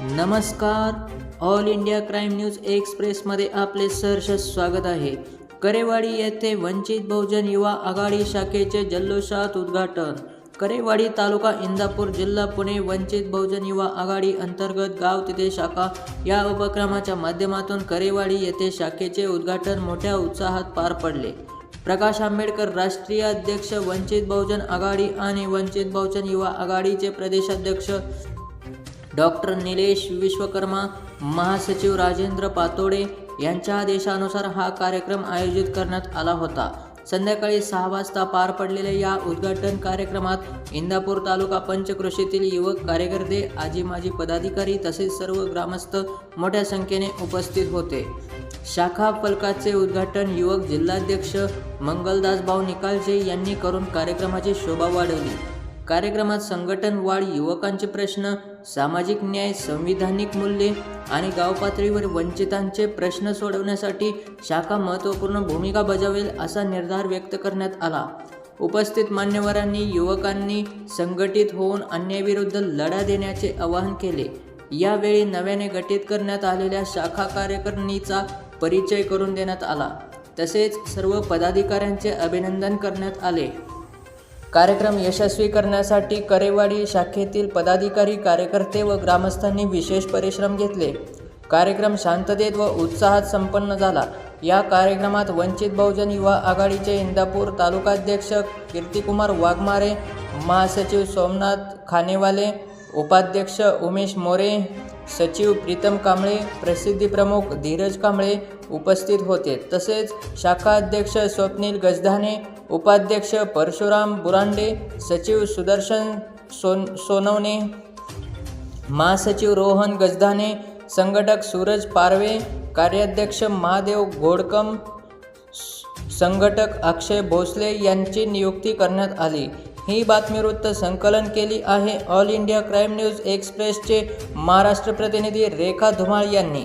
नमस्कार. All India crime news एक्सप्रेसमध्ये आपले सहर्ष स्वागत आहे. करेवाडी येथे वंचित बहुजन युवा आघाडी शाखेचे जल्लोषात उद्घाटन. करेवाडी तालुका इंदापूर जिल्हा पुणे वंचित बहुजन युवा आघाडी अंतर्गत गाव तिथे शाखा या उपक्रमाच्या माध्यमातून करेवाडी येथे शाखेचे उद्घाटन मोठ्या उत्साहात पार पडले. प्रकाश आंबेडकर राष्ट्रीय अध्यक्ष वंचित बहुजन आघाडी आणि वंचित बहुजन युवा आघाडीचे प्रदेशाध्यक्ष डॉक्टर निलेश विश्वकर्मा, महासचिव राजेंद्र पातोडे यांच्या आदेशानुसार हा कार्यक्रम आयोजित करण्यात आला होता. संध्याकाळी 6 वाजता पार पडलेल्या या उद्घाटन कार्यक्रमात इंदापूर तालुका पंचक्रोशीतील युवक कार्यकर्ते, आजी माजी पदाधिकारी तसेच सर्व ग्रामस्थ मोठ्या संख्येने उपस्थित होते. शाखा फलकाचे उद्घाटन युवक जिल्हाध्यक्ष मंगलदास भाऊ निकालजे यांनी करून कार्यक्रमाची शोभा वाढवली. कार्यक्रमात संघटन वाढ, युवकांचे प्रश्न, सामाजिक न्याय, संविधानिक मूल्ये आणि गाव पातळीवर वंचितांचे प्रश्न सोडवण्यासाठी शाखा महत्त्वपूर्ण भूमिका बजावेल असा निर्धार व्यक्त करण्यात आला. उपस्थित मान्यवरांनी युवकांनी संघटित होऊन अन्यायाविरुद्ध लढा देण्याचे आवाहन केले. यावेळी नव्याने गठीत करण्यात आलेल्या शाखा कार्यकारिणीचा परिचय करून देण्यात आला. तसेच सर्व पदाधिकाऱ्यांचे अभिनंदन करण्यात आले. कार्यक्रम यशस्वी करण्यासाठी करेवाडी शाखेतील पदाधिकारी, कार्यकर्ते व ग्रामस्थांनी विशेष परिश्रम घेतले. कार्यक्रम शांततेत व उत्साहात संपन्न झाला. या कार्यक्रमात वंचित बहुजन युवा आघाडीचे इंदापूर तालुकाध्यक्ष कीर्तिकुमार वाघमारे, महासचिव सोमनाथ खानेवाले, उपाध्यक्ष उमेश मोरे, सचिव प्रीतम कांबळे, प्रसिद्धी प्रमुख धीरज कांबळे उपस्थित होते. तसेच शाखा अध्यक्ष स्वप्नील गजधाने, उपाध्यक्ष परशुराम बुरांडे, सचिव सुदर्शन सोनवणे, महासचिव रोहन गजधाने, संघटक सूरज पारवे, कार्याध्यक्ष महादेव घोडकम, संघटक अक्षय भोसले यांची नियुक्ती करण्यात आली. ही बातमी वृत्त संकलन केली आहे ऑल इंडिया क्राईम न्यूज एक्सप्रेसचे महाराष्ट्र प्रतिनिधी रेखा धुमाळ यांनी.